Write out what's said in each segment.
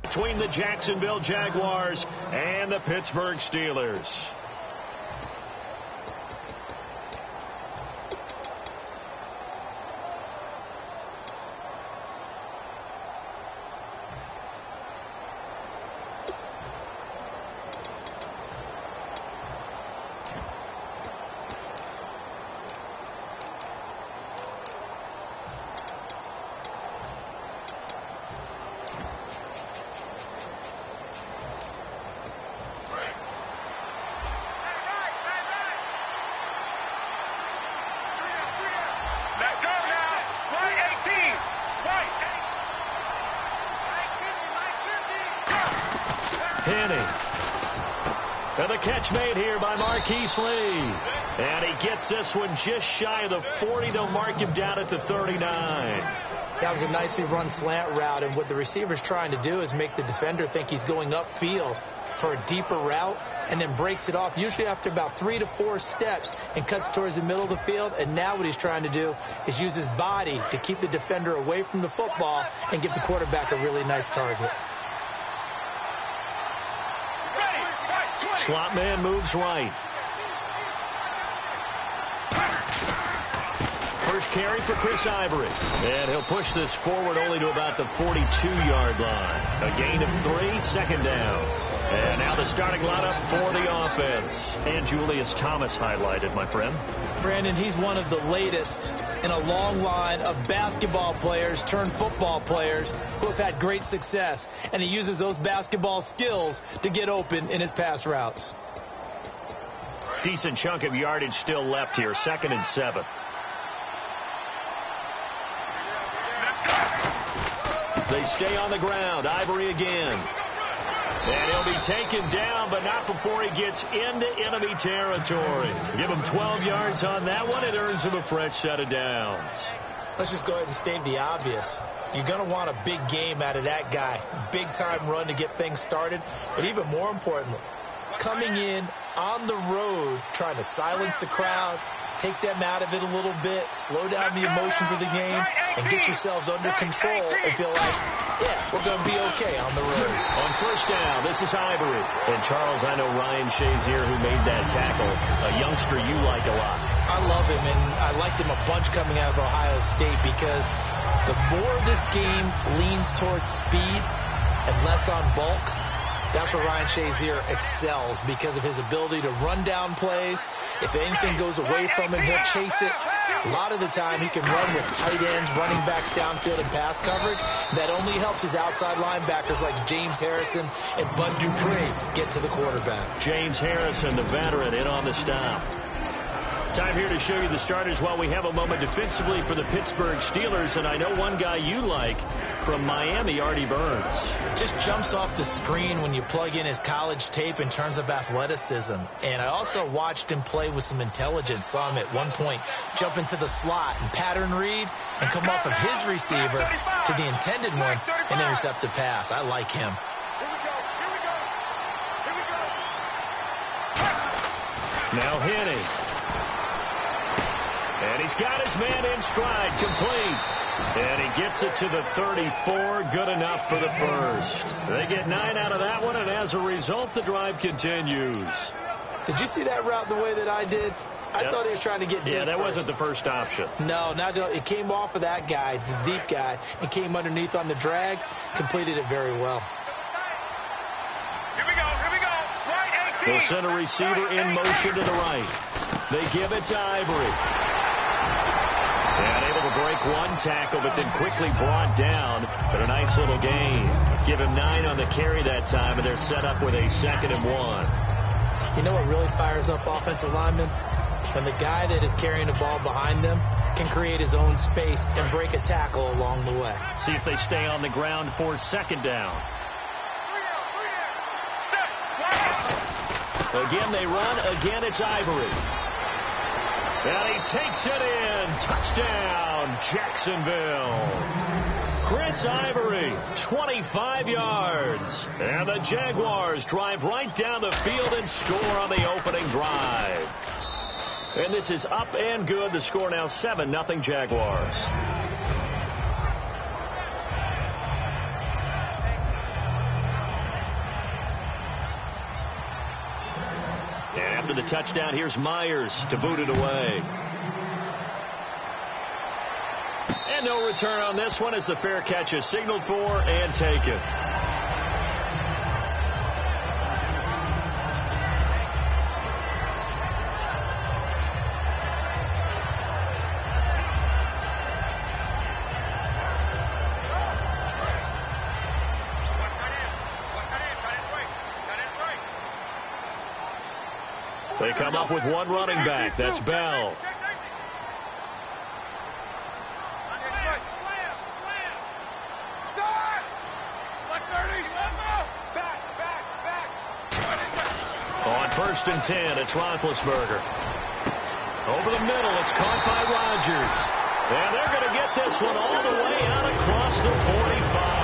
between the Jacksonville Jaguars and the Pittsburgh Steelers. And the catch made here by Marquise Lee. And he gets this one just shy of the 40. They'll mark him down at the 39. That was a nicely run slant route, and what the receiver's trying to do is make the defender think he's going upfield for a deeper route and then breaks it off, usually after about 3 to 4 steps, and cuts towards the middle of the field. And now what he's trying to do is use his body to keep the defender away from the football and give the quarterback a really nice target. Slot man moves right. First carry for Chris Ivory. And he'll push this forward only to about the 42-yard line. A gain of 3, second down. And now the starting lineup for the offense. And Julius Thomas highlighted, my friend. Brandon, he's one of the latest in a long line of basketball players turned football players who have had great success. And he uses those basketball skills to get open in his pass routes. Decent chunk of yardage still left here. 2nd and 7. They stay on the ground. Ivory again. And he'll be taken down, but not before he gets into enemy territory. Give him 12 yards on that one. It earns him a fresh set of downs. Let's just go ahead and state the obvious. You're going to want a big game out of that guy. Big-time run to get things started. But even more importantly, coming in on the road, trying to silence the crowd, take them out of it a little bit, slow down the emotions of the game, and get yourselves under control and feel like, yeah, we're going to be okay on the road. On first down, this is Ivory. And, Charles, I know Ryan Shazier, who made that tackle, a youngster you like a lot. I love him, and I liked him a bunch coming out of Ohio State because the more this game leans towards speed and less on bulk, that's where Ryan Shazier excels because of his ability to run down plays. If anything goes away from him, he'll chase it. A lot of the time, he can run with tight ends, running backs downfield, and pass coverage. That only helps his outside linebackers like James Harrison and Bud Dupree get to the quarterback. James Harrison, the veteran, in on the stop. Time here to show you the starters while we have a moment defensively for the Pittsburgh Steelers. And I know one guy you like from Miami, Artie Burns. Just jumps off the screen when you plug in his college tape in terms of athleticism. And I also watched him play with some intelligence. Saw him at one point jump into the slot and pattern read and come off of his receiver to the intended one and intercept a pass. I like him. Now Henney. And he's got his man in stride, complete. And he gets it to the 34, good enough for the first. They get 9 out of that one, and as a result, the drive continues. Did you see that route the way that I did? I thought he was trying to get deep. Yeah, that first. wasn't the first option. No, it came off of that guy, the deep guy, and came underneath on the drag, completed it very well. Here we go. Right 18. They'll send a receiver in motion to the right. They give it to Ivory. And able to break one tackle, but then quickly brought down. But a nice little gain. Give him 9 on the carry that time, and they're set up with a 2nd and 1. You know what really fires up offensive linemen? When the guy that is carrying the ball behind them can create his own space and break a tackle along the way. See if they stay on the ground for 2nd down. Again, they run. Again, it's Ivory. And he takes it in. Touchdown, Jacksonville. Chris Ivory, 25 yards. And the Jaguars drive right down the field and score on the opening drive. And this is up and good. The score now 7-0 Jaguars. after the touchdown. Here's Myers to boot it away. And no return on this one as the fair catch is signaled for and taken. They come up with one running back. That's Bell. On 1st and 10, it's Roethlisberger. Over the middle, it's caught by Rodgers. And they're going to get this one all the way out across the 45.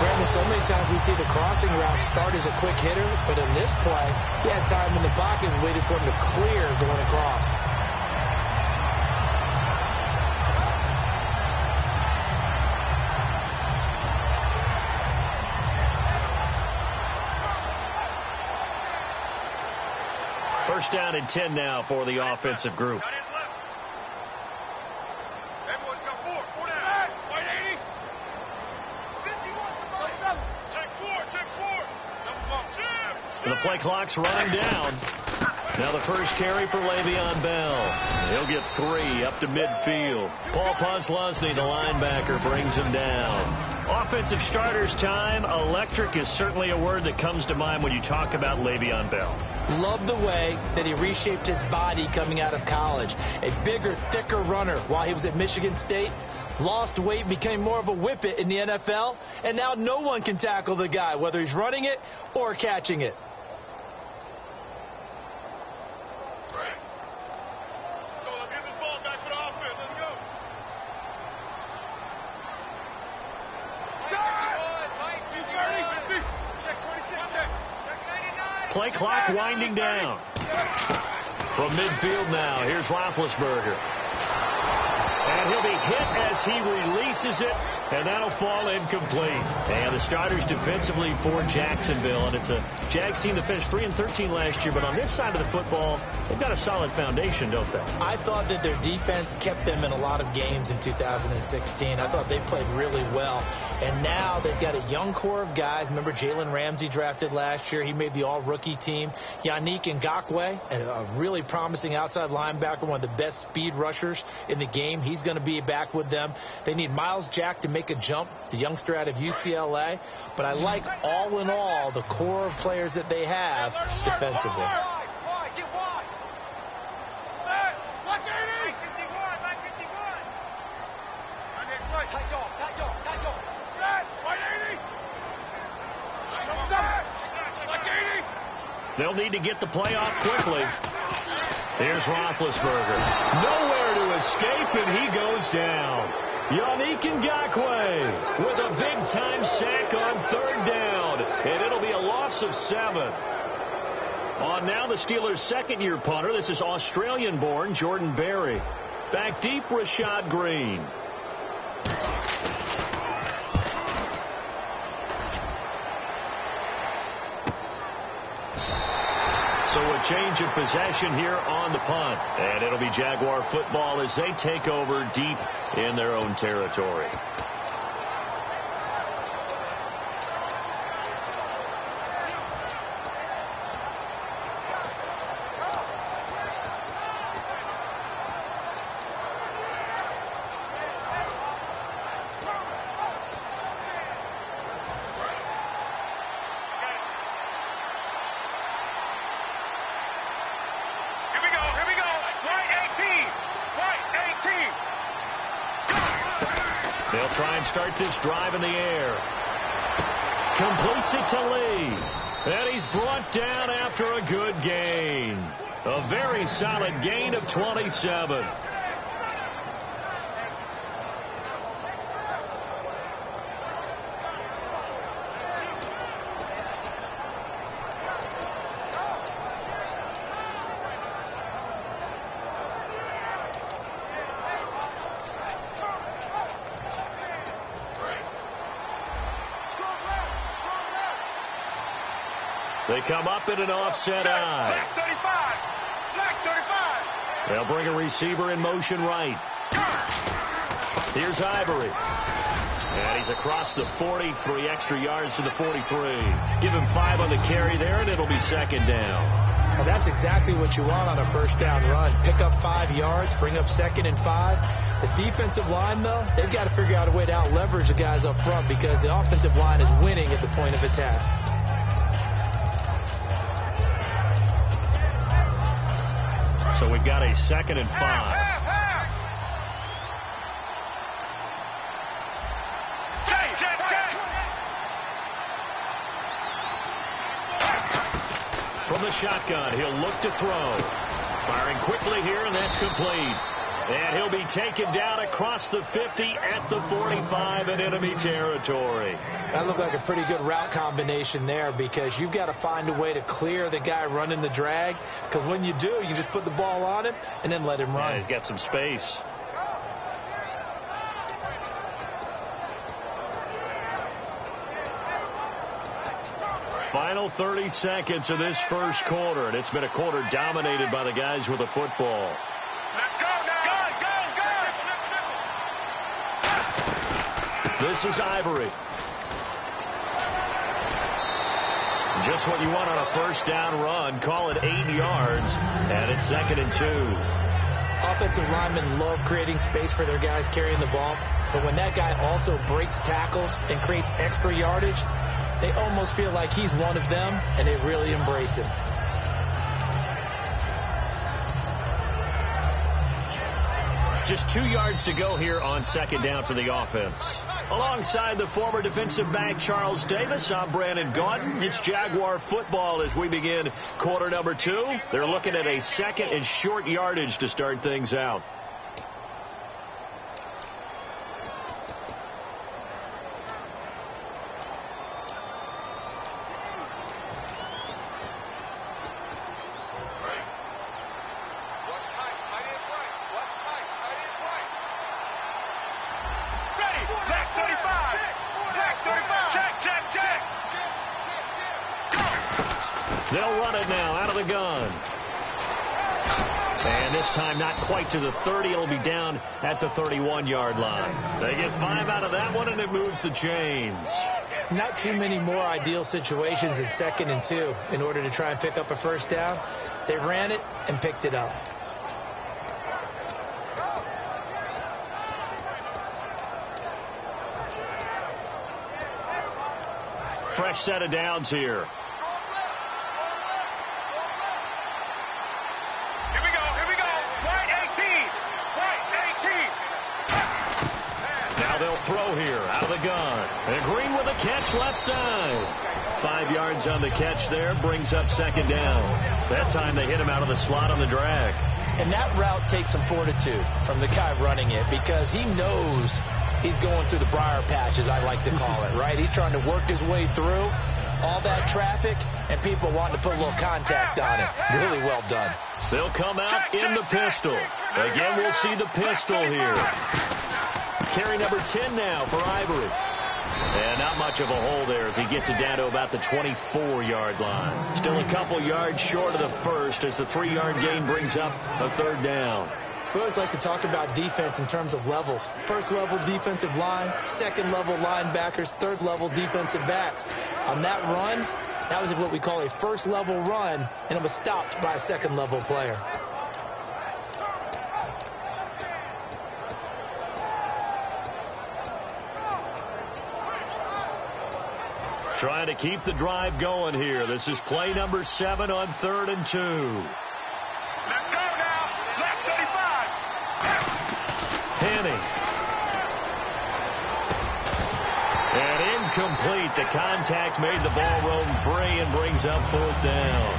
Brandon, so many times we see the crossing route start as a quick hitter, but in this play, he had time in the pocket and waited for him to clear going across. First down and 10 now for the offensive group. So the play clock's running down. Now the first carry for Le'Veon Bell. He'll get 3 up to midfield. Paul Posluszny, the linebacker, brings him down. Offensive starters time. Electric is certainly a word that comes to mind when you talk about Le'Veon Bell. Love the way that he reshaped his body coming out of college. A bigger, thicker runner while he was at Michigan State. Lost weight, became more of a whippet in the NFL. And now no one can tackle the guy, whether he's running it or catching it. Play clock winding down. From midfield now, here's Roethlisberger. And he'll be hit as he releases it, and that'll fall incomplete. And the starters defensively for Jacksonville, and it's a Jags team that finished 3-13 last year, but on this side of the football, they've got a solid foundation, don't they? I thought that their defense kept them in a lot of games in 2016. I thought they played really well. And now they've got a young core of guys. Remember Jalen Ramsey drafted last year. He made the all-rookie team. Yannick Ngakoue, a really promising outside linebacker, one of the best speed rushers in the game. He's going to be back with them. They need Miles Jack to make a jump, the youngster out of UCLA. But I like, all in all, the core of players that they have defensively. They'll need to get the play off quickly. Here's Roethlisberger. Nowhere to escape, and he goes down. Yannick Ngakoue with a big-time sack on 3rd down, and it'll be a loss of 7. On now the Steelers' second-year punter. This is Australian-born Jordan Berry. Back deep, Rashad Green. So a change of possession here on the punt. And it'll be Jaguar football as they take over deep in their own territory. They'll try and start this drive in the air. Completes it to Lee. And he's brought down after a good gain. A very solid gain of 27. They come up in an offset eye. They'll bring a receiver in motion right. Here's Ivory. And he's across the 40, 3 extra yards to the 43. Give him 5 on the carry there, and it'll be second down. Well, that's exactly what you want on a first down run. Pick up 5 yards, bring up 2nd and 5. The defensive line, though, they've got to figure out a way to out-leverage the guys up front because the offensive line is winning at the point of attack. So we've got a 2nd and 5. From the shotgun, he'll look to throw. Firing quickly here, and that's complete. And he'll be taken down across the 50 at the 45 in enemy territory. That looked like a pretty good route combination there because you've got to find a way to clear the guy running the drag because when you do, you just put the ball on him and then let him run. Yeah, he's got some space. Final 30 seconds of this first quarter, and it's been a quarter dominated by the guys with the football. Let's go now. Go. This is Ivory. Just what you want on a first down run. Call it 8 yards, and it's 2nd and 2. Offensive linemen love creating space for their guys carrying the ball, but when that guy also breaks tackles and creates extra yardage, they almost feel like he's one of them, and they really embrace him. Just 2 yards to go here on 2nd down for the offense. Alongside the former defensive back Charles Davis, I'm Brandon Gaudin. It's Jaguar football as we begin quarter number 2. They're looking at a 2nd and short yardage to start things out. They'll run it now out of the gun. And this time not quite to the 30. It'll be down at the 31-yard line. They get 5 out of that one, and it moves the chains. Not too many more ideal situations in 2nd and 2 in order to try and pick up a first down. They ran it and picked it up. Fresh set of downs here. They'll throw here out of the gun. And Green with a catch left side. 5 yards on the catch there. Brings up 2nd down. That time they hit him out of the slot on the drag. And that route takes some fortitude from the guy running it because he knows he's going through the briar patch, as I like to call it, right? He's trying to work his way through all that traffic and people wanting to put a little contact on it. Really well done. They'll come out in the pistol. Again, we'll see the pistol here. Carry number 10 now for Ivory. And not much of a hole there as he gets it down to about the 24-yard line. Still a couple yards short of the first as the 3-yard gain brings up a 3rd down. We always like to talk about defense in terms of levels. 1st level defensive line, 2nd level linebackers, 3rd level defensive backs. On that run, that was what we call a 1st level run, and it was stopped by a 2nd level player. Trying to keep the drive going here. This is play number 7 on 3rd and 2. Let's go now. Left 35. Penny. And incomplete. The contact made the ball roam free and brings up 4th down.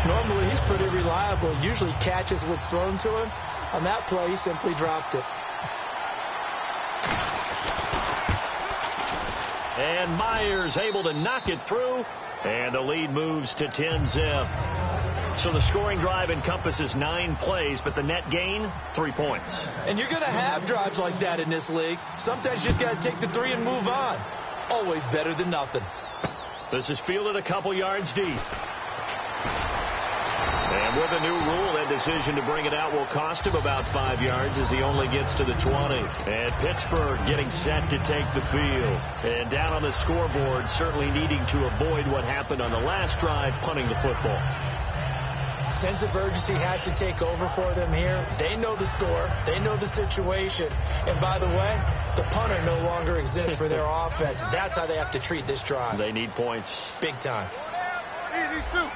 Normally he's pretty reliable. Usually catches what's thrown to him. On that play, he simply dropped it. And Myers able to knock it through. And the lead moves to 10-zip. So the scoring drive encompasses 9 plays, but the net gain, 3 points. And you're going to have drives like that in this league. Sometimes you just got to take the 3 and move on. Always better than nothing. This is fielded a couple yards deep. And with a new rule, that decision to bring it out will cost him about 5 yards as he only gets to the 20. And Pittsburgh getting set to take the field. And down on the scoreboard, certainly needing to avoid what happened on the last drive, punting the football. Sense of urgency has to take over for them here. They know the score. They know the situation. And by the way, the punter no longer exists for their offense. That's how they have to treat this drive. They need points. Big time. Easy shoot.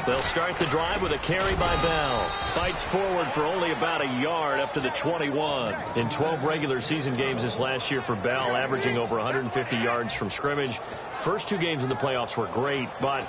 They'll start the drive with a carry by Bell. Fights forward for only about a yard up to the 21. In 12 regular season games this last year for Bell, averaging over 150 yards from scrimmage. First 2 games in the playoffs were great, but,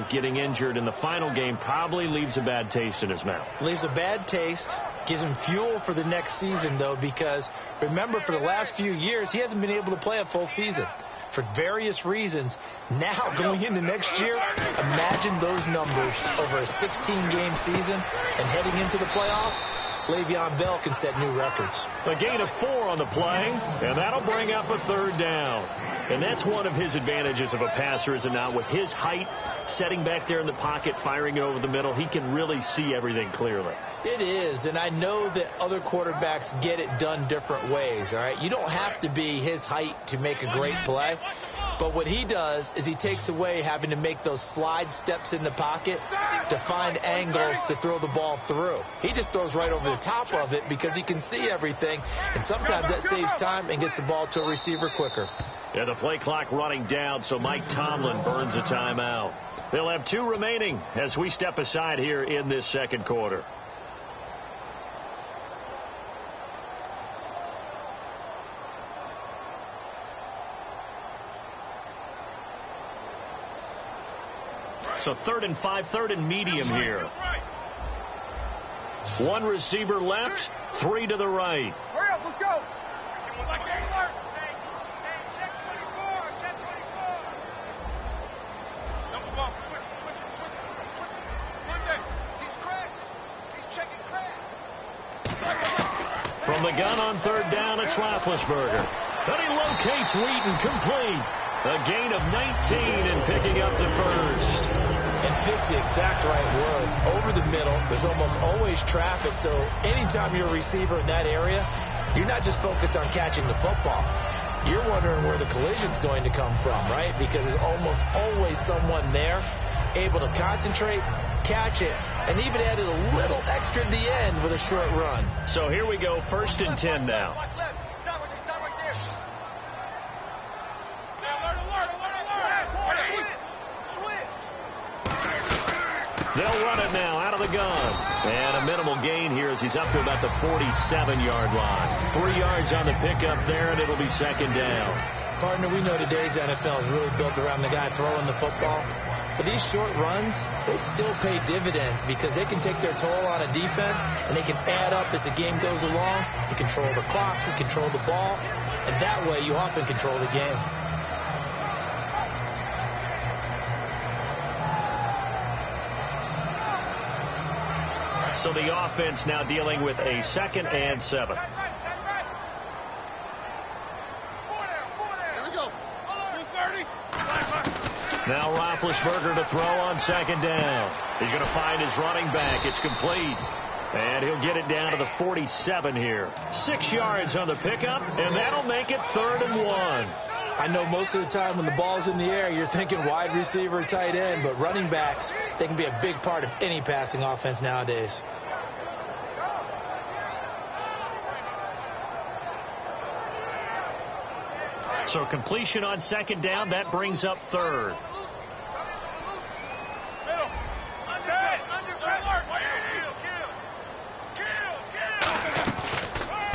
getting injured in the final game probably leaves a bad taste in his mouth. Leaves a bad taste. Gives him fuel for the next season, though, because remember, for the last few years, he hasn't been able to play a full season for various reasons. Now, going into next year, imagine those numbers over a 16-game season and heading into the playoffs. Le'Veon Bell can set new records. A gain of 4 on the play, and that'll bring up a 3rd down. And that's one of his advantages of a passer, is it not? With his height, setting back there in the pocket, firing over the middle, he can really see everything clearly. It is, and I know that other quarterbacks get it done different ways, all right? You don't have to be his height to make a great play. But what he does is he takes away having to make those slide steps in the pocket to find angles to throw the ball through. He just throws right over the top of it because he can see everything, and sometimes that saves time and gets the ball to a receiver quicker. Yeah, the play clock running down, so Mike Tomlin burns a timeout. They'll have 2 remaining as we step aside here in this second quarter. So 3rd and 5, 3rd and medium here. 1 receiver left, 3 to the right. Hurry up, let's go. Check 24, check 24. Number 1, switch it. Monday, he's crashing. He's checking crash. From the gun on 3rd down, it's Roethlisberger. And he locates Wheaton complete. A gain of 19 and picking up the first. And fits the exact right word. Over the middle, there's almost always traffic, so anytime you're a receiver in that area, you're not just focused on catching the football. You're wondering where the collision's going to come from, right? Because there's almost always someone there able to concentrate, catch it, and even added a little extra at the end with a short run. So here we go, 1st and 10 now. Watch left. Stop right there. They'll run it now out of the gun. And a minimal gain here as he's up to about the 47-yard line. 3 yards on the pickup there, and it'll be 2nd down. Partner, we know today's NFL is really built around the guy throwing the football. But these short runs, they still pay dividends because they can take their toll on a defense, and they can add up as the game goes along. You control the clock, you control the ball, and that way you often control the game. So the offense now dealing with a 2nd and 7. Here we go. 30. Now Roethlisberger to throw on 2nd down. He's going to find his running back. It's complete. And he'll get it down to the 47 here. 6 yards on the pickup, and that'll make it 3rd and 1. I know most of the time when the ball's in the air, you're thinking wide receiver, tight end, but running backs, they can be a big part of any passing offense nowadays. So completion on 2nd down, that brings up 3rd.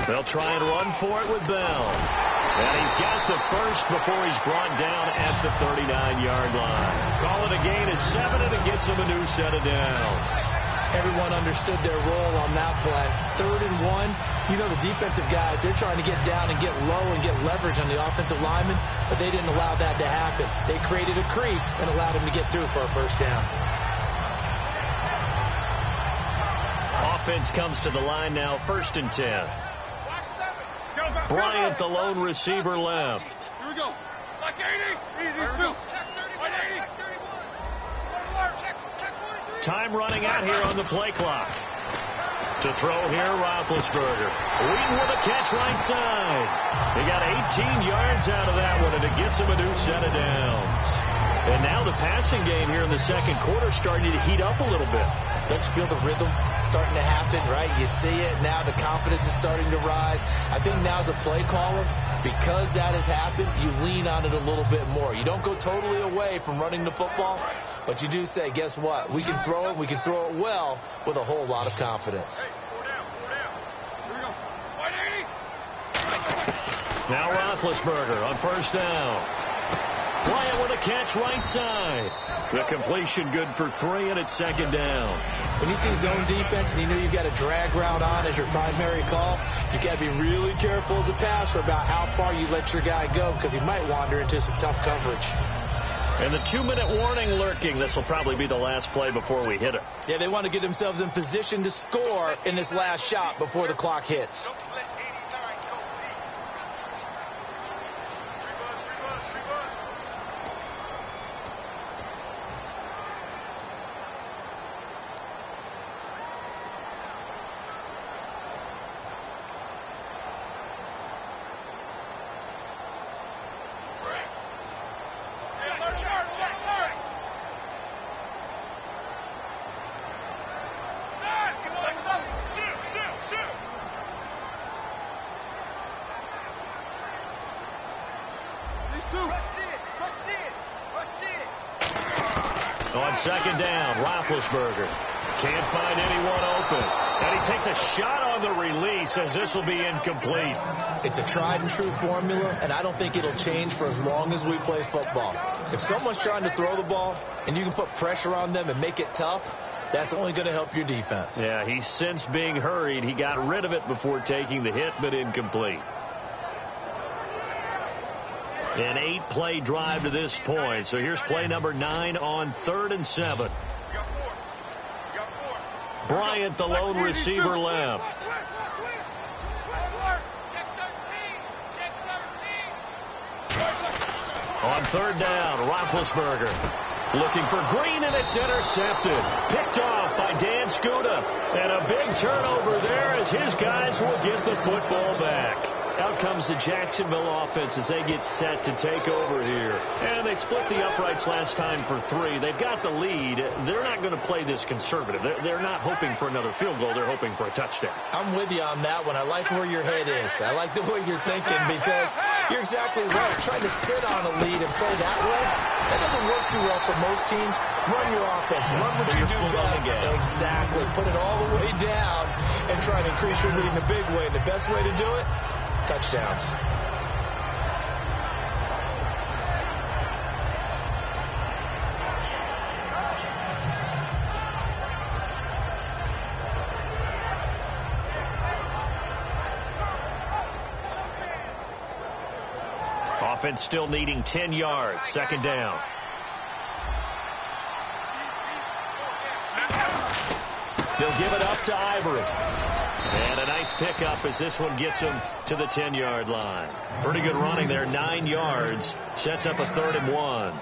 They'll try and run for it with Bell. And he's got the first before he's brought down at the 39-yard line. Call it a gain of 7, and it gets him a new set of downs. Everyone understood their role on that play. 3rd and 1, you know the defensive guys, they're trying to get down and get low and get leverage on the offensive lineman, but they didn't allow that to happen. They created a crease and allowed him to get through for a 1st down. Offense comes to the line now, 1st and 10. Bryant, the lone receiver, left. Here we go. Like 80. Easy, two. Check 31. Check 31. Check 43. Time running out here on the play clock. To throw here, Roethlisberger. Wheaton with a catch right side. He got 18 yards out of that one, and it gets him a new set of downs. And now the passing game here in the second quarter starting to heat up a little bit. Don't you feel the rhythm starting to happen, right? You see it now. The confidence is starting to rise. I think now as a play caller, because that has happened, you lean on it a little bit more. You don't go totally away from running the football, but you do say, guess what? We can throw it. We can throw it well with a whole lot of confidence. Here we go. 180. Now Roethlisberger on first down. Bryant with a catch right side. The completion good for 3, and it's second down. When you see zone defense and you know you've got a drag route on as your primary call, you got to be really careful as a passer about how far you let your guy go because he might wander into some tough coverage. And the 2-minute warning lurking. This will probably be the last play before we hit it. Yeah, they want to get themselves in position to score in this last shot before the clock hits. On second down, Roethlisberger can't find anyone open. And he takes a shot on the release as this will be incomplete. It's a tried and true formula, and I don't think it'll change for as long as we play football. If someone's trying to throw the ball and you can put pressure on them and make it tough, that's only going to help your defense. Yeah, he's since being hurried. He got rid of it before taking the hit, but incomplete. An 8-play drive to this point. So here's play number 9 on 3rd and 7. Bryant, the lone receiver, left. On 3rd down, Roethlisberger looking for Green, and it's intercepted. Picked off by Dan Skuta. And a big turnover there as his guys will get the football back. Out comes the Jacksonville offense as they get set to take over here. And they split the uprights last time for 3. They've got the lead. They're not going to play this conservative. They're not hoping for another field goal. They're hoping for a touchdown. I'm with you on that one. I like where your head is. I like the way you're thinking because you're exactly right. Trying to sit on a lead and play that way, that doesn't work too well for most teams. Run your offense. Run what you do best. Exactly. Put it all the way down and try to increase your lead in a big way. And the best way to do it, touchdowns. Offense still needing 10 yards. Second down. They'll give it up to Ivory. And a nice pickup as this one gets him to the 10-yard line. Pretty good running there, 9 yards. Sets up a 3rd and 1.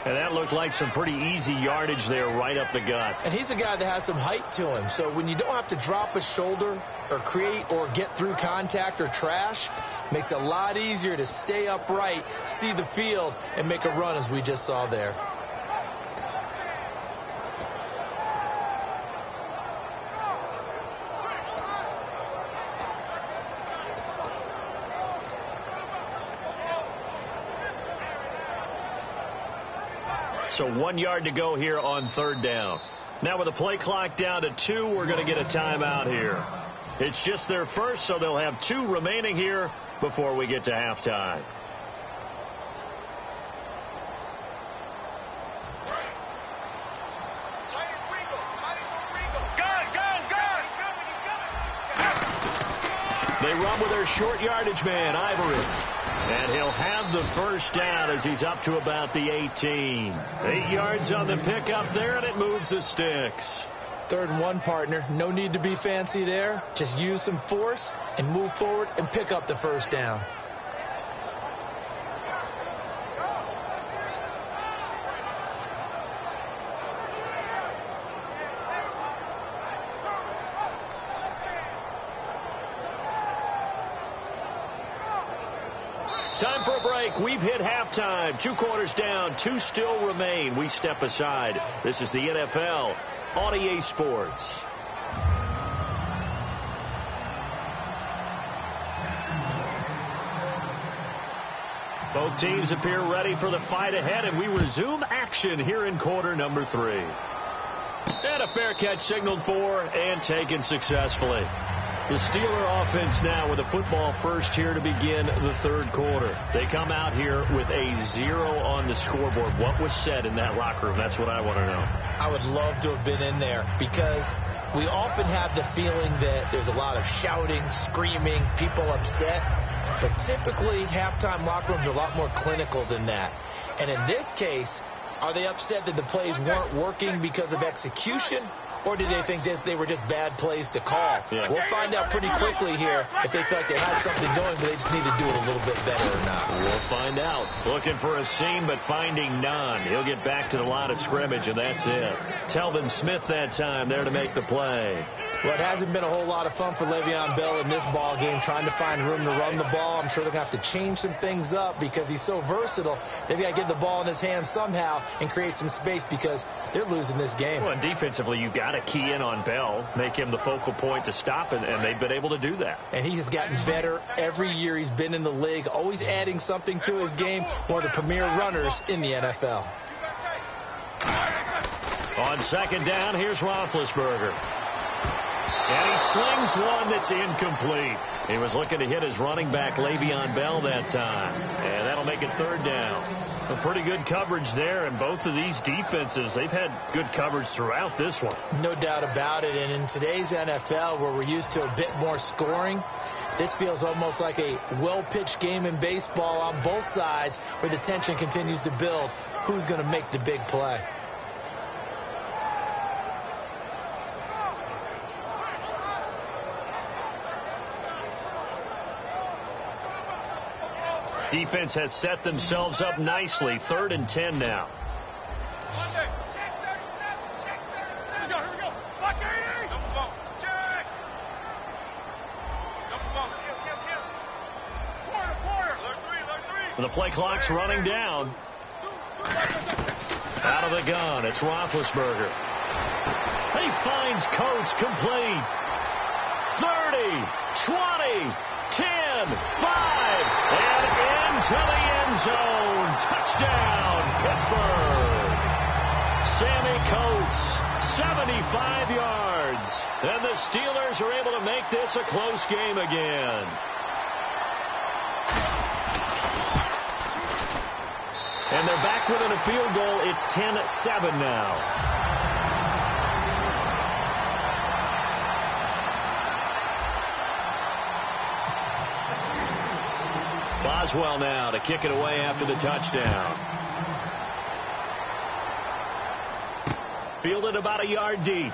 And that looked like some pretty easy yardage there right up the gut. And he's a guy that has some height to him. So when you don't have to drop a shoulder or create or get through contact or trash, makes it a lot easier to stay upright, see the field, and make a run as we just saw there. So 1 yard to go here on 3rd down. Now with the play clock down to 2, we're going to get a timeout here. It's just their first, so they'll have 2 remaining here before we get to halftime. They run with their short yardage man, Ivory. And he'll have the first down as he's up to about the 18. 8 yards on the pickup there, and it moves the sticks. 3rd and 1, partner. No need to be fancy there. Just use some force and move forward and pick up the first down. Time for a break. We've hit halftime. 2 quarters down. 2 still remain. We step aside. This is the NFL on EA Sports. Both teams appear ready for the fight ahead, and we resume action here in quarter number 3. And a fair catch signaled for and taken successfully. The Steeler offense now with a football first here to begin the 3rd quarter. They come out here with a 0 on the scoreboard. What was said in that locker room? That's what I want to know. I would love to have been in there because we often have the feeling that there's a lot of shouting, screaming, people upset. But typically, halftime locker rooms are a lot more clinical than that. And in this case, are they upset that the plays weren't working because of execution? Or did they think they were just bad plays to call? Yeah. We'll find out pretty quickly here if they feel like they had something going, but they just need to do it a little bit better or not. We'll find out. Looking for a seam, but finding none. He'll get back to the line of scrimmage, and that's it. Telvin Smith that time there to make the play. Well, it hasn't been a whole lot of fun for Le'Veon Bell in this ball game, trying to find room to run the ball. I'm sure they're going to have to change some things up because he's so versatile. They've got to get the ball in his hands somehow and create some space because they're losing this game. Well, and defensively, you've got to key in on Bell, make him the focal point to stop it, and they've been able to do that. And he has gotten better every year he's been in the league, always adding something to his game, one of the premier runners in the NFL. On 2nd down, here's Roethlisberger. And he slings one that's incomplete. He was looking to hit his running back, Le'Veon Bell, that time. And that'll make it 3rd down. A pretty good coverage there, and both of these defenses, they've had good coverage throughout this one. No doubt about it. And in today's NFL, where we're used to a bit more scoring, this feels almost like a well-pitched game in baseball on both sides where the tension continues to build. Who's going to make the big play? Defense has set themselves up nicely. 3rd and 10 now. Here we go. Block 80. Double ball. Check. Double ball. Quarter. Alert 3. The play clock's running down. Out of the gun, it's Roethlisberger. He finds Coates complete. 30, 20, 10, 5, and into the end zone. Touchdown, Pittsburgh. Sammy Coates, 75 yards. And the Steelers are able to make this a close game again. And they're back within a field goal. It's 10-7 now. Boswell now to kick it away after the touchdown. Fielded about a yard deep.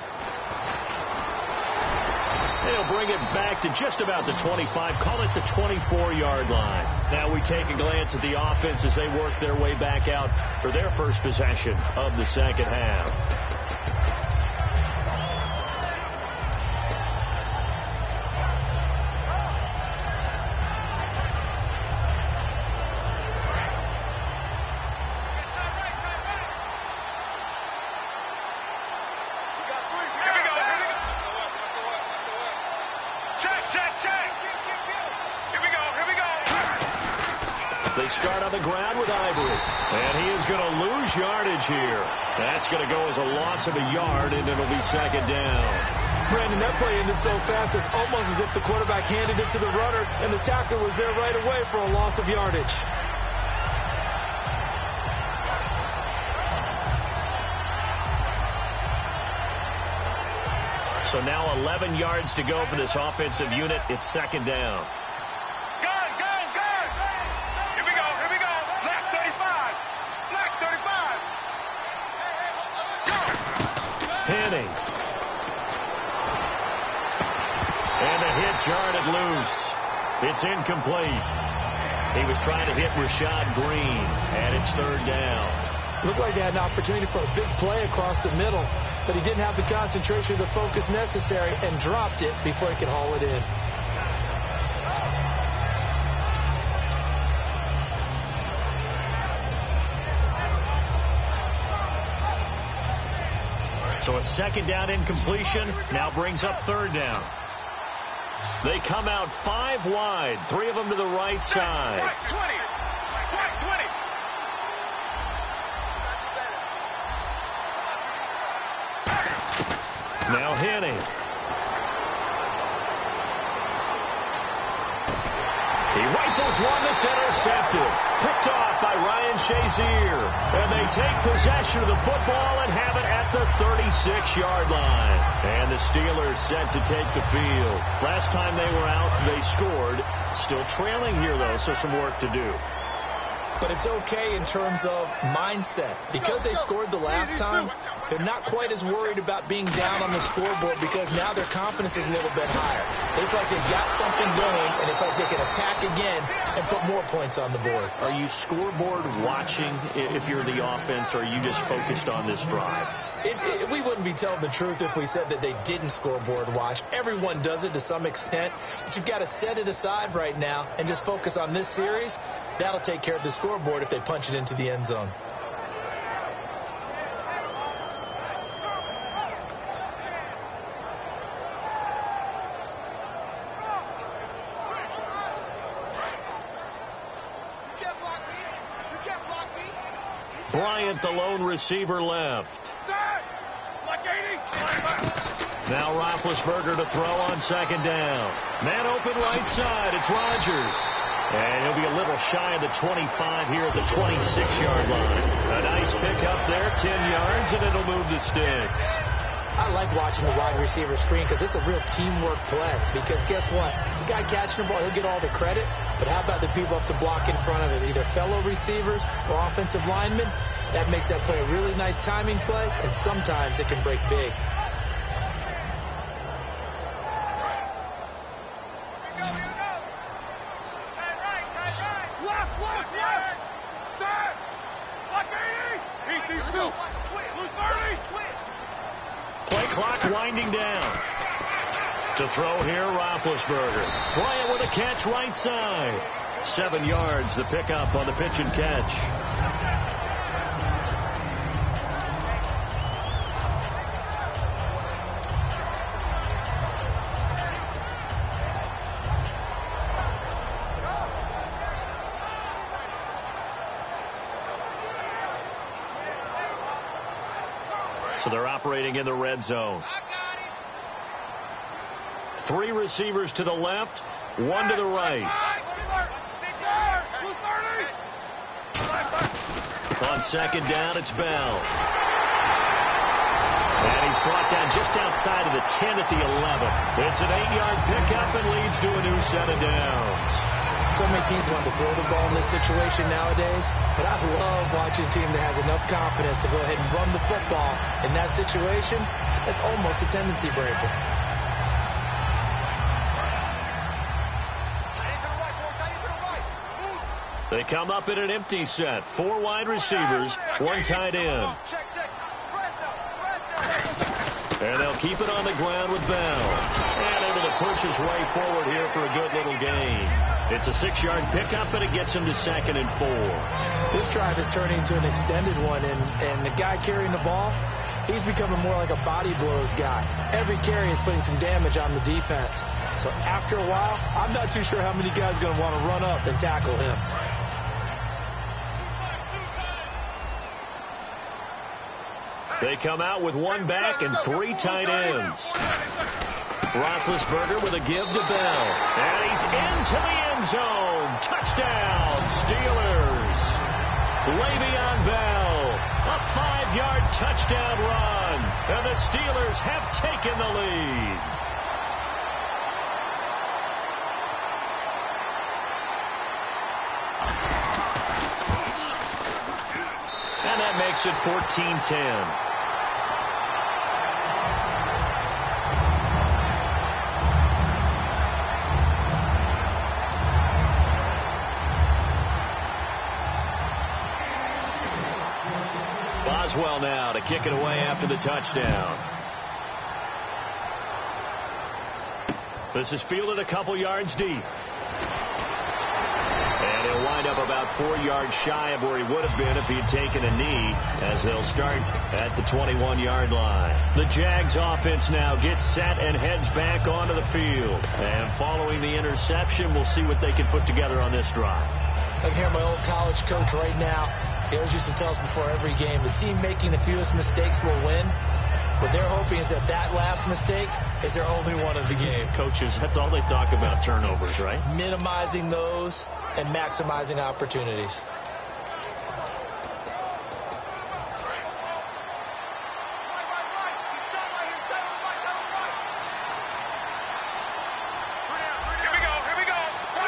They'll bring it back to just about the 25, call it the 24-yard line. Now we take a glance at the offense as they work their way back out for their first possession of the 2nd half. They start on the ground with Ivory. And he is going to lose yardage here. That's going to go as a loss of a yard, and it'll be 2nd down. Brandon, that play ended so fast, it's almost as if the quarterback handed it to the runner, and the tackler was there right away for a loss of yardage. So now 11 yards to go for this offensive unit. It's 2nd down. And the hit jarred it loose. It's incomplete. He was trying to hit Rashad Green, and it's third down. Looked like he had an opportunity for a big play across the middle, but he didn't have the concentration or the focus necessary and dropped it before he could haul it in. So a second down incompletion now brings up third down. They come out 5 wide, 3 of them to the right side. Right 20. Right 20. Now Henning. He rifles one that's intercepted. Picked off by Ryan Shazier. And they take possession of the football and have it at the 36-yard line. And the Steelers set to take the field. Last time they were out, they scored. Still trailing here, though, so some work to do. But it's okay in terms of mindset. Because they scored the last time, they're not quite as worried about being down on the scoreboard because now their confidence is a little bit higher. They feel like they've got something going, and they feel like they can attack again and put more points on the board. Are you scoreboard watching if you're the offense, or are you just focused on this drive? We wouldn't be telling the truth if we said that they didn't scoreboard watch. Everyone does it to some extent, but you've got to set it aside right now and just focus on this series. That'll take care of the scoreboard if they punch it into the end zone. Bryant, the lone receiver, left. Now Roethlisberger to throw on second down. Man open right side. It's Rodgers. And he'll be a little shy of the 25 here at the 26-yard line. A nice pickup there, 10 yards, and it'll move the sticks. I like watching the wide receiver screen because it's a real teamwork play. Because guess what? The guy catching the ball, he'll get all the credit. But how about the people up to block in front of it? Either fellow receivers or offensive linemen. That makes that play a really nice timing play, and sometimes it can break big. Play clock winding down. To throw here, Roethlisberger. Bryant with a catch right side. 7 yards, the pickup on the pitch and catch. So they're operating in the red zone. 3 receivers to the left, 1 to the right. On second down, it's Bell. And he's brought down just outside of the 10 at the 11. It's an 8-yard pickup and leads to a new set of downs. So many teams want to throw the ball in this situation nowadays, but I love watching a team that has enough confidence to go ahead and run the football. In that situation, that's almost a tendency breaker. They come up in an empty set. 4 wide receivers, 1 tight end. And they'll keep it on the ground with Bell. And able to push his way forward here for a good little gain. It's a 6-yard pickup, and it gets him to 2nd and 4. This drive is turning into an extended one, and the guy carrying the ball, he's becoming more like a body blows guy. Every carry is putting some damage on the defense. So after a while, I'm not too sure how many guys are going to want to run up and tackle him. They come out with 1 back and 3 tight ends. Roethlisberger with a give to Bell. And he's into the end zone. Touchdown, Steelers. Le'Veon Bell, a 5-yard touchdown run. And the Steelers have taken the lead. And that makes it 14-10. Boswell now to kick it away after the touchdown. This is fielded a couple yards deep. And he'll wind up about 4 yards shy of where he would have been if he had taken a knee, as they'll start at the 21-yard line. The Jags offense now gets set and heads back onto the field. And following the interception, we'll see what they can put together on this drive. I can hear my old college coach right now. He always used to tell us before every game, the team making the fewest mistakes will win. What they're hoping is that that last mistake is their only one of the game. Coaches, that's all they talk about, turnovers, right? Minimizing those and maximizing opportunities.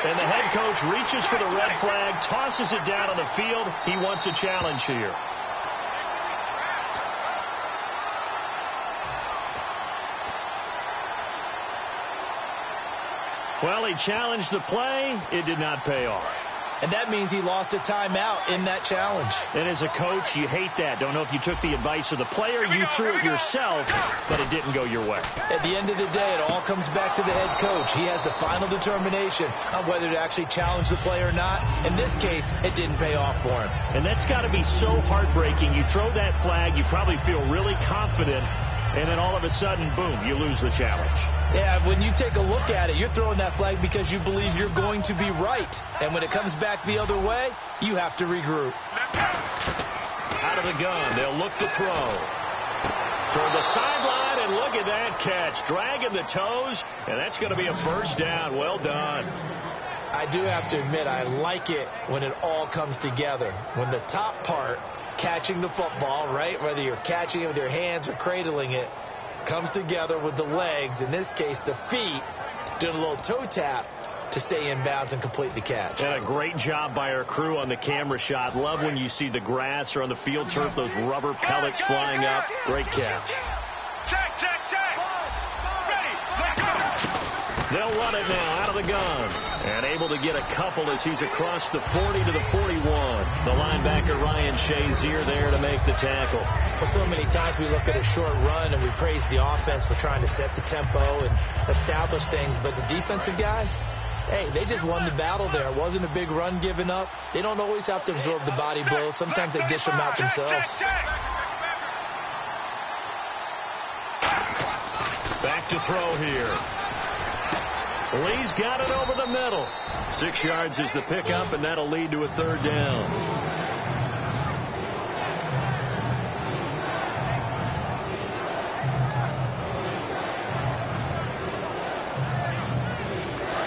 And the head coach reaches for the red flag, tosses it down on the field. He wants a challenge here. Well, he challenged the play. It did not pay off. And that means he lost a timeout in that challenge. And as a coach, you hate that. Don't know if you took the advice of the player. You threw it yourself, but it didn't go your way. At the end of the day, it all comes back to the head coach. He has the final determination on whether to actually challenge the play or not. In this case, it didn't pay off for him. And that's got to be so heartbreaking. You throw that flag, you probably feel really confident, and then all of a sudden, boom, you lose the challenge. Yeah, when you take a look at it, you're throwing that flag because you believe you're going to be right. And when it comes back the other way, you have to regroup. Out of the gun, they'll look to throw. Toward the sideline, and look at that catch. Dragging the toes, and that's going to be a first down. Well done. I do have to admit, I like it when it all comes together. When the top part, catching the football, right, whether you're catching it with your hands or cradling it, comes together with the legs, in this case the feet, doing a little toe tap to stay in bounds and complete the catch. And a great job by our crew on the camera shot. Love when you see the grass or on the field turf, those rubber pellets flying up. Great catch. Check, check, check. Ready, let's go. They'll run it now out of the gun. And able to get a couple as he's across the 40 to the 41. The linebacker Ryan Shazier there to make the tackle. Well, so many times we look at a short run and we praise the offense for trying to set the tempo and establish things. But the defensive guys, hey, they just won the battle there. It wasn't a big run given up. They don't always have to absorb the body blows. Sometimes they dish them out themselves. Back to throw here. Lee's got it over the middle. 6 yards is the pickup, and that'll lead to a third down.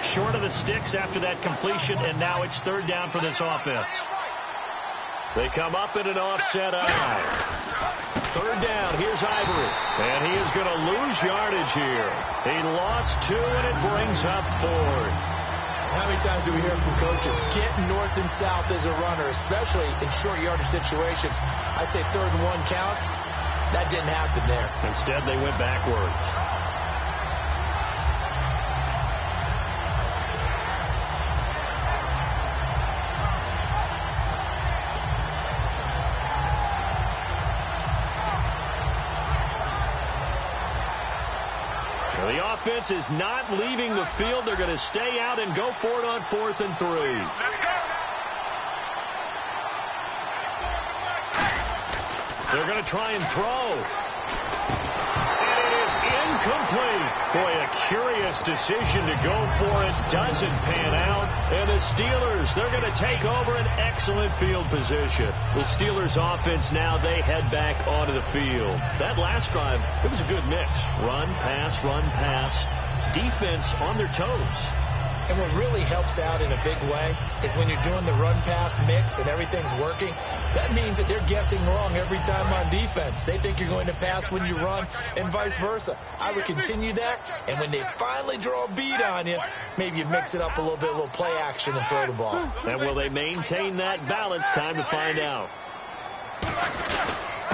Short of the sticks after that completion, and now it's third down for this offense. They come up in an offset eye. Third down, here's Ivory. And he is going to lose yardage here. He lost 2, and it brings up 4. How many times do we hear from coaches, get north and south as a runner, especially in short yardage situations? I'd say 3rd and 1 counts. That didn't happen there. Instead, they went backwards. The offense is not leaving the field. They're going to stay out and go for it on 4th and 3. They're going to try and throw. And it is incomplete. Boy, a curious decision to go for it. Doesn't pan out. And the Steelers, they're going to take over an excellent field position. The Steelers offense now, they head back onto the field. That last drive, it was a good mix. Run, pass, defense on their toes. And what really helps out in a big way is when you're doing the run-pass mix and everything's working, that means that they're guessing wrong every time on defense. They think you're going to pass when you run and vice versa. I would continue that, and when they finally draw a beat on you, maybe you mix it up a little bit, a little play action and throw the ball. And will they maintain that balance? Time to find out.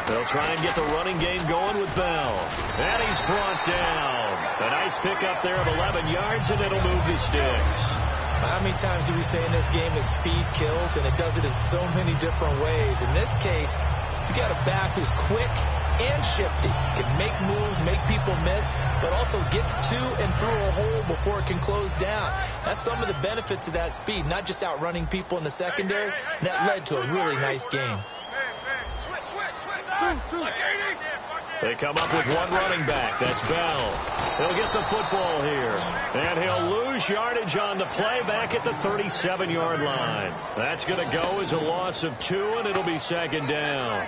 They'll try and get the running game going with Bell. And he's brought down. A nice pickup there of 11 yards, and it'll move the sticks. How many times do we say in this game that speed kills, and it does it in so many different ways? In this case, You got a back who's quick and shifty, can make moves, make people miss, but also gets to and through a hole before it can close down. That's some of the benefits of that speed, not just outrunning people in the secondary. That led to a really nice game. They come up with one running back. That's Bell. He'll get the football here. And he'll lose yardage on the play back at the 37-yard line. That's going to go as a loss of 2, and it'll be second down.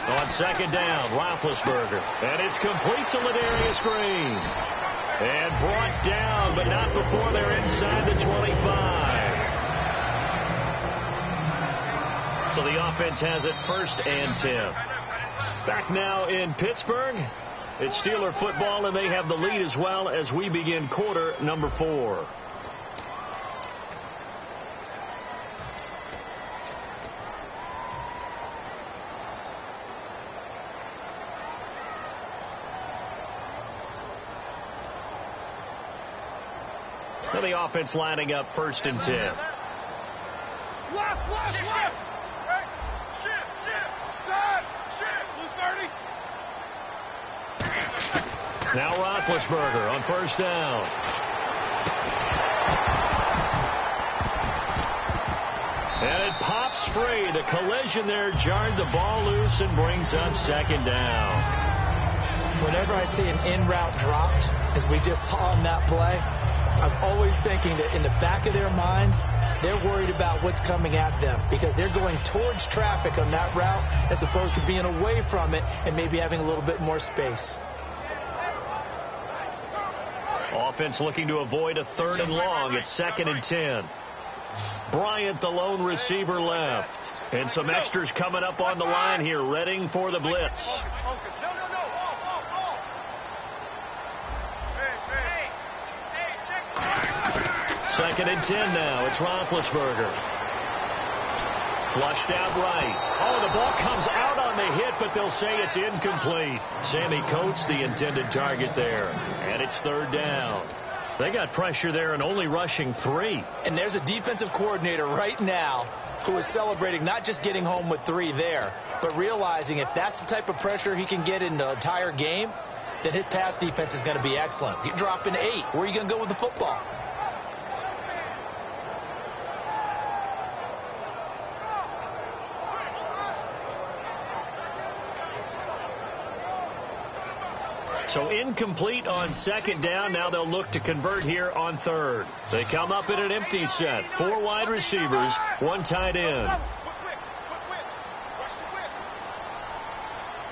On second down, Roethlisberger. And it's complete to Ladarius Green. And brought down, but not before they're inside the 25. So the offense has it 1st and 10. Back now in Pittsburgh. It's Steeler football, and they have the lead as well as we begin quarter number 4. And the offense lining up 1st and 10. Left. Blue 30. Now Roethlisberger on 1st down. And it pops free. The collision there jarred the ball loose and brings up 2nd down. Whenever I see an in-route dropped, as we just saw on that play, I'm always thinking that in the back of their mind, they're worried about what's coming at them because they're going towards traffic on that route as opposed to being away from it and maybe having a little bit more space. Offense looking to avoid a 3rd and long. It's 2nd and 10. Bryant, the lone receiver, left. And some extras coming up on the line here, readying for the blitz. Second and 10 now. It's Roethlisberger. Flushed out right. Oh, the ball comes out on the hit, but they'll say it's incomplete. Sammy Coates, the intended target there. And it's 3rd down. They got pressure there and only rushing 3. And there's a defensive coordinator right now who is celebrating not just getting home with 3 there, but realizing if that's the type of pressure he can get in the entire game, then his pass defense is going to be excellent. You're dropping 8. Where are you going to go with the football? So incomplete on 2nd down. Now they'll look to convert here on 3rd. They come up in an empty set. 4 wide receivers, 1 tight end.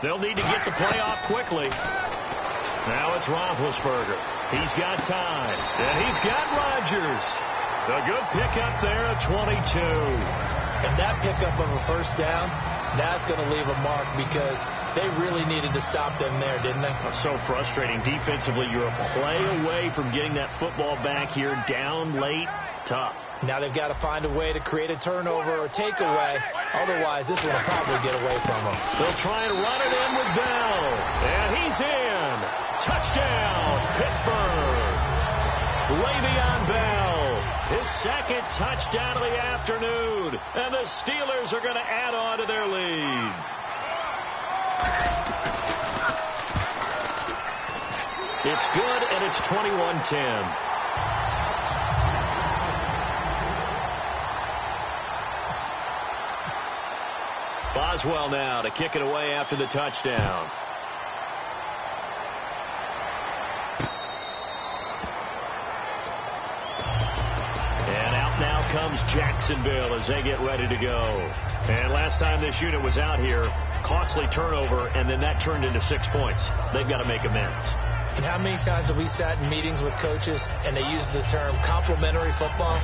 They'll need to get the play off quickly. Now it's Roethlisberger. He's got time. And he's got Rodgers. A good pickup there at 22. And that pickup of a 1st down, that's going to leave a mark because they really needed to stop them there, didn't they? So frustrating. Defensively, you're a play away from getting that football back here down late. Tough. Now they've got to find a way to create a turnover or takeaway. Otherwise, this one will probably get away from them. They'll try and run it in with Bell. And he's in. Touchdown, Pittsburgh. Le'Veon Bell. His 2nd touchdown of the afternoon. And the Steelers are going to add on to their lead. It's good, and it's 21-10. Boswell now to kick it away after the touchdown. And out now comes Jacksonville as they get ready to go. And last time this unit was out here, costly turnover, and then that turned into 6 points. They've got to make amends. And how many times have we sat in meetings with coaches and they use the term complementary football?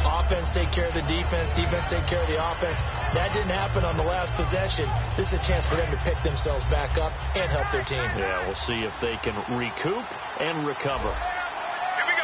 Offense take care of the defense, defense take care of the offense. That didn't happen on the last possession. This is a chance for them to pick themselves back up and help their team. Yeah, we'll see if they can recoup and recover. Here we go.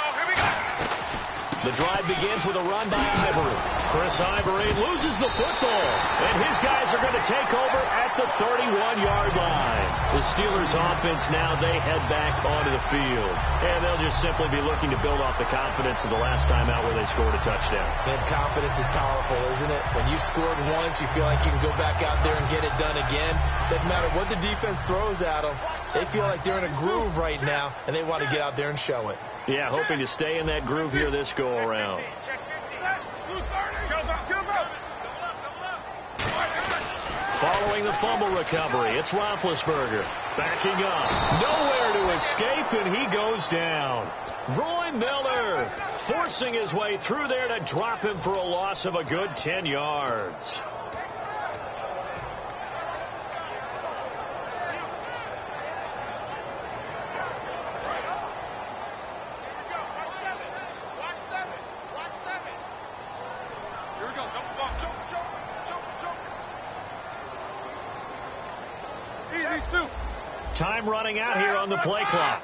The drive begins with a run by Ivory. Chris Ivory loses the football, and his guys are going to take over at the 31-yard line. The Steelers' offense now, they head back onto the field, and they'll just simply be looking to build off the confidence of the last time out where they scored a touchdown. And confidence is powerful, isn't it? When you scored once, you feel like you can go back out there and get it done again. Doesn't matter what the defense throws at them. They feel like they're in a groove right now, and they want to get out there and show it. Yeah, hoping to stay in that groove here this go-around. Following the fumble recovery, it's Roethlisberger backing up. Nowhere to escape, and he goes down. Roy Miller forcing his way through there to drop him for a loss of a good 10 yards. Time running out here on the play clock.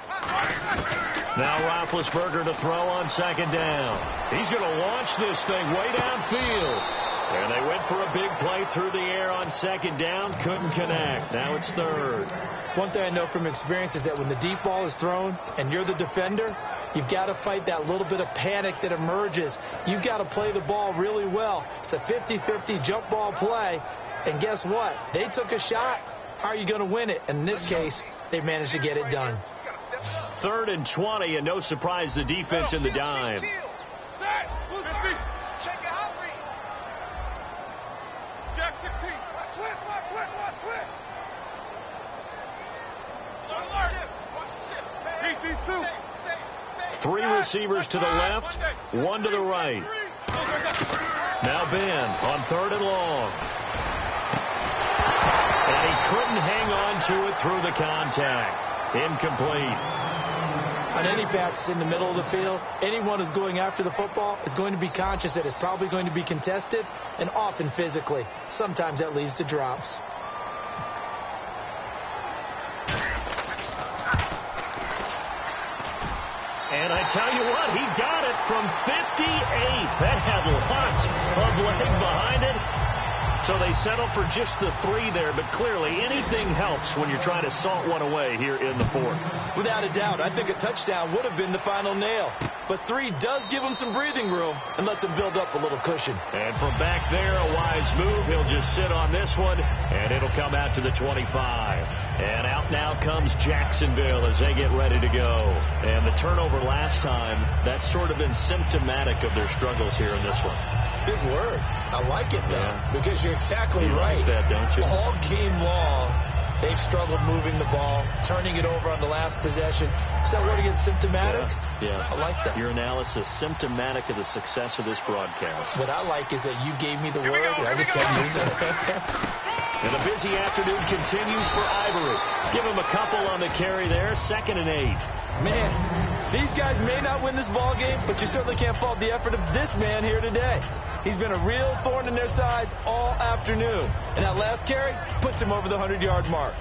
Now Roethlisberger to throw on second down. He's going to launch this thing way downfield. And they went for a big play through the air on second down. Couldn't connect. Now it's third. One thing I know from experience is that when the deep ball is thrown and you're the defender, you've got to fight that little bit of panic that emerges. You've got to play the ball really well. It's a 50-50 jump ball play. And guess what? They took a shot. How are you going to win it? And in this case, they managed to get it done. 3rd and 20, and no surprise, the defense in the dive. Three receivers to the left, one to the right. Now Ben on 3rd and long. And he couldn't hang on to it through the contact. Incomplete. On any passes in the middle of the field, anyone who's going after the football is going to be conscious that it's probably going to be contested, and often physically. Sometimes that leads to drops. And I tell you what, he got it from 58. That had lots of leg behind it. So they settle for just the 3 there, but clearly anything helps when you're trying to salt one away here in the 4th. Without a doubt, I think a touchdown would have been the final nail. But 3 does give him some breathing room and lets him build up a little cushion. And from back there, a wise move. He'll just sit on this one, and it'll come out to the 25. And out now comes Jacksonville as they get ready to go. And the turnover last time, that's sort of been symptomatic of their struggles here in this one. Big word. I like it, though, because you're exactly you right. Like that, don't you? All game long, they've struggled moving the ball, turning it over on the last possession. Is that word again, symptomatic? Yeah. I like that. Your analysis, symptomatic of the success of this broadcast. What I like is that you gave me the word, and I just kept using it. And a busy afternoon continues for Ivory. Give him a couple on the carry there, 2nd and 8. Man, these guys may not win this ball game, but you certainly can't fault the effort of this man here today. He's been a real thorn in their sides all afternoon. And that last carry puts him over the 100-yard mark.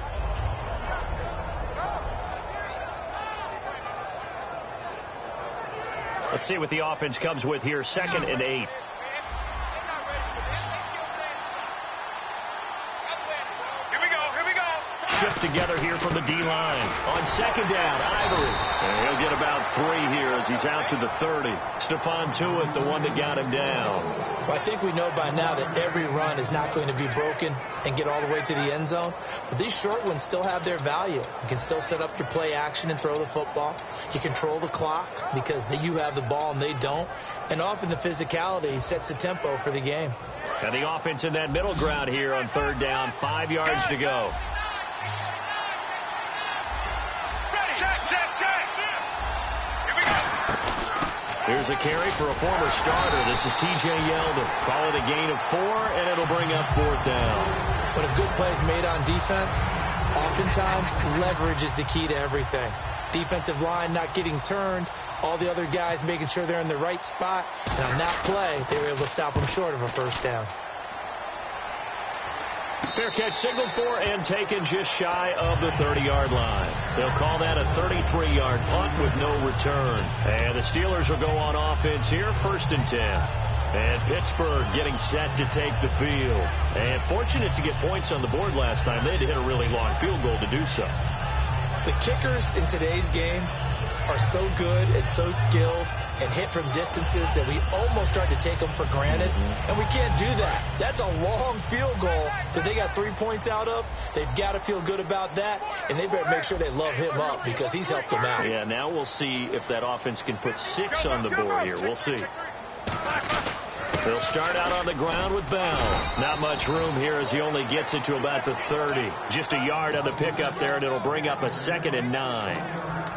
Let's see what the offense comes with here, 2nd and 8. Shift together here from the D-line. On 2nd down, Ivory. And he'll get about 3 here as he's out to the 30. Stephon Tuitt, the one that got him down. Well, I think we know by now that every run is not going to be broken and get all the way to the end zone. But these short ones still have their value. You can still set up your play action and throw the football. You control the clock because you have the ball and they don't. And often the physicality sets the tempo for the game. And the offense in that middle ground here on 3rd down, 5 yards to go. Here's a carry for a former starter. This is T.J. Yeldon. Call it a gain of 4, and it'll bring up 4th down. When a good play is made on defense, oftentimes leverage is the key to everything. Defensive line not getting turned, all the other guys making sure they're in the right spot. And on that play, they were able to stop them short of a 1st down. Fair catch signaled for and taken just shy of the 30-yard line. They'll call that a 33-yard punt with no return. And the Steelers will go on offense here, 1st and 10. And Pittsburgh getting set to take the field. And fortunate to get points on the board last time. They had to hit a really long field goal to do so. The kickers in today's game are so good and so skilled and hit from distances that we almost start to take them for granted. And we can't do that. That's a long field goal that they got 3 points out of. They've got to feel good about that, and they better make sure they love him up because he's helped them out. Yeah, now we'll see if that offense can put 6 on the board here. We'll see. They'll start out on the ground with Bell. Not much room here as he only gets it to about the 30. Just a yard on the pickup there, and it'll bring up a 2nd and 9.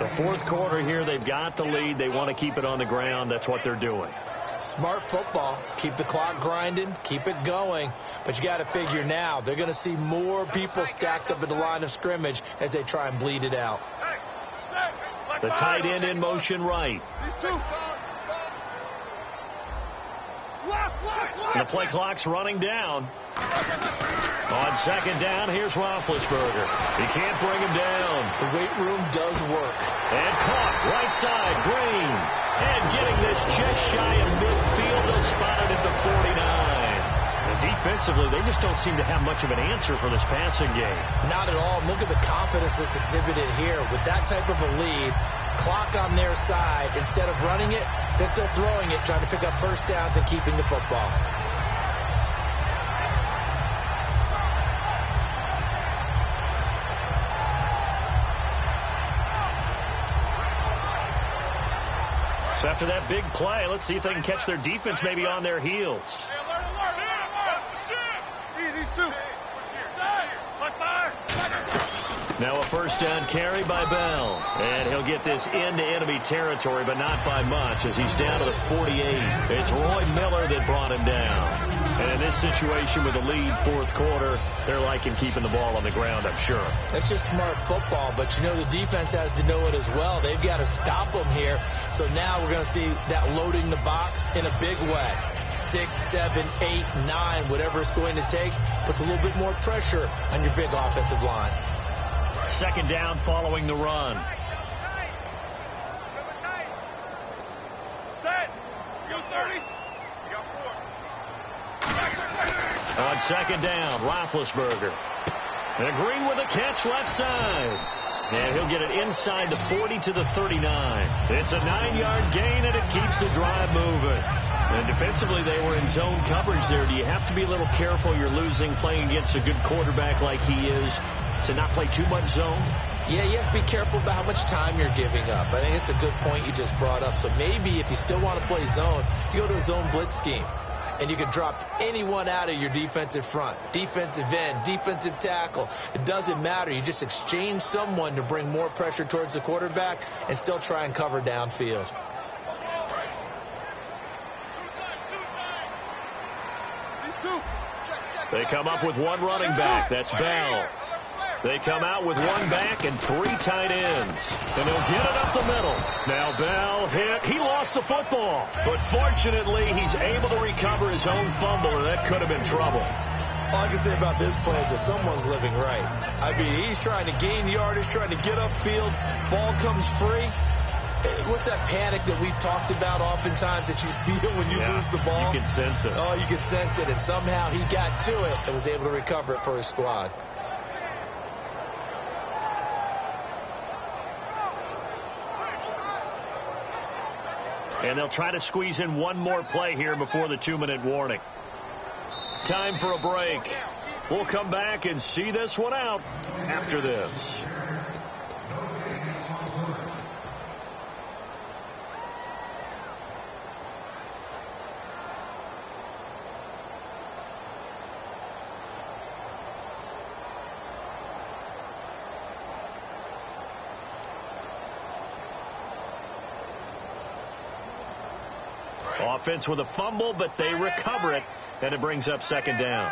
The 4th quarter here, they've got the lead. They want to keep it on the ground. That's what they're doing. Smart football. Keep the clock grinding. Keep it going. But you got to figure now, they're going to see more people stacked up at the line of scrimmage as they try and bleed it out. The tight end in motion right. And the play clock's running down. On 2nd down, here's Roethlisberger. He can't bring him down. The weight room does work. And caught right side, Green. And getting this just shy of midfield, they'll spot it at the 49. And defensively, they just don't seem to have much of an answer for this passing game. Not at all. Look at the confidence that's exhibited here. With that type of a lead, clock on their side, instead of running it, they're still throwing it, trying to pick up 1st downs and keeping the football. So after that big play, let's see if they can catch their defense maybe on their heels. Now a 1st down carry by Bell. And he'll get this into enemy territory, but not by much as he's down to the 48. It's Roy Miller that brought him down. And in this situation with the lead 4th quarter, they're liking keeping the ball on the ground, I'm sure. That's just smart football, but you know the defense has to know it as well. They've got to stop them here. So now we're going to see that loading the box in a big way. 6, 7, 8, 9, whatever it's going to take, puts a little bit more pressure on your big offensive line. 2nd down following the run. On 2nd down, Roethlisberger. And Green with a catch left side. And he'll get it inside the 40 to the 39. It's a 9-yard gain, and it keeps the drive moving. And defensively, they were in zone coverage there. Do you have to be a little careful? You're losing, playing against a good quarterback like he is, to not play too much zone? Yeah, you have to be careful about how much time you're giving up. I think it's a good point you just brought up. So maybe if you still want to play zone, you go to a zone blitz scheme. And you can drop anyone out of your defensive front. Defensive end, defensive tackle. It doesn't matter. You just exchange someone to bring more pressure towards the quarterback and still try and cover downfield. They come up with one running back. That's Bell. They come out with one back and 3 tight ends. And they'll get it up the middle. Now Bell hit. He lost the football. But fortunately, he's able to recover his own fumble, and that could have been trouble. All I can say about this play is that someone's living right. I mean, he's trying to gain yardage, trying to get upfield. Ball comes free. What's that panic that we've talked about oftentimes that you feel when you lose the ball? You can sense it. Oh, you can sense it. And somehow he got to it and was able to recover it for his squad. And they'll try to squeeze in one more play here before the 2-minute warning. Time for a break. We'll come back and see this one out after this. Offense with a fumble, but they recover it, and it brings up 2nd down.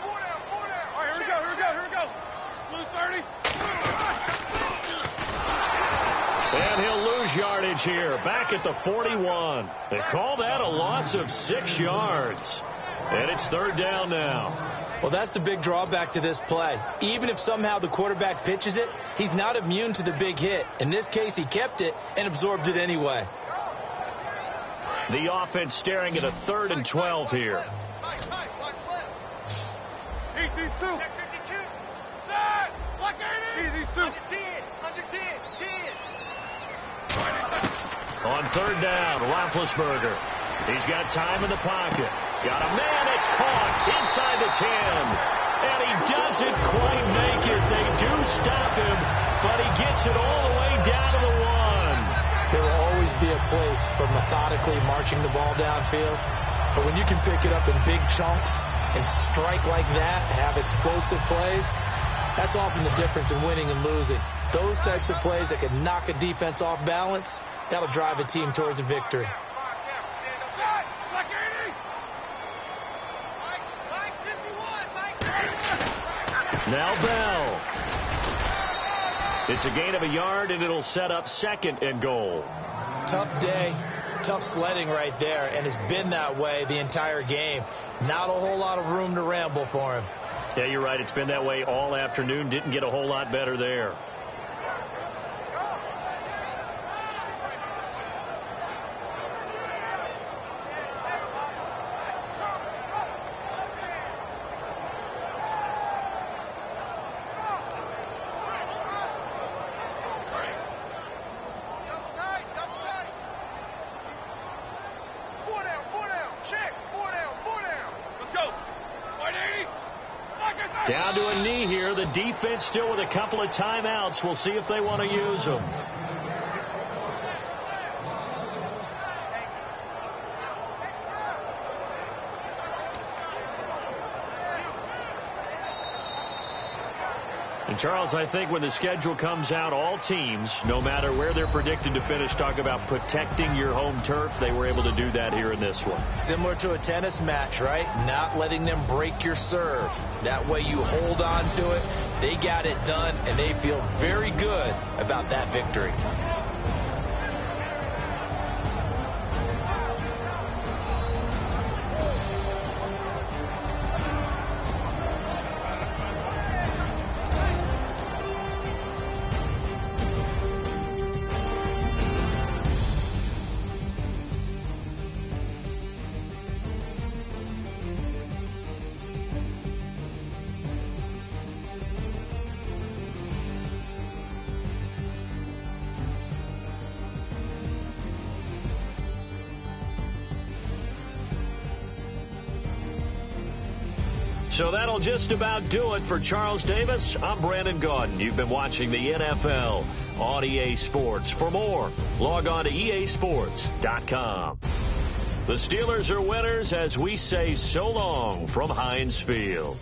All right, here we go. Lose 30. And he'll lose yardage here, back at the 41. They call that a loss of 6 yards. And it's third down now. Well, that's the big drawback to this play. Even if somehow the quarterback pitches it, he's not immune to the big hit. In this case, he kept it and absorbed it anyway. The offense staring at a 3rd and 12 here. Eat these two. Check 52. Side. Block 80. Eat these two. Under 10. Under 10. 10. On third down, Roethlisberger. He's got time in the pocket. Got a man. It's caught inside the 10. And he doesn't quite make it. They do stop him, but he gets it all the way down to the 1. There will always be a place for methodically marching the ball downfield. But when you can pick it up in big chunks and strike like that, have explosive plays, that's often the difference in winning and losing. Those types of plays that can knock a defense off balance, that'll drive a team towards a victory. Now Bell. It's a gain of a yard, and it'll set up 2nd and goal. Tough day, tough sledding right there, and it's been that way the entire game. Not a whole lot of room to ramble for him. Yeah, you're right. It's been that way all afternoon. Didn't get a whole lot better there. Down to a knee here. The defense still with a couple of timeouts. We'll see if they want to use them. And Charles, I think when the schedule comes out, all teams, no matter where they're predicted to finish, talk about protecting your home turf. They were able to do that here in this one. Similar to a tennis match, right? Not letting them break your serve. That way you hold on to it. They got it done, and they feel very good about that victory. So that'll just about do it for Charles Davis. I'm Brandon Gaudin. You've been watching the NFL on EA Sports. For more, log on to easports.com. The Steelers are winners as we say so long from Heinz Field.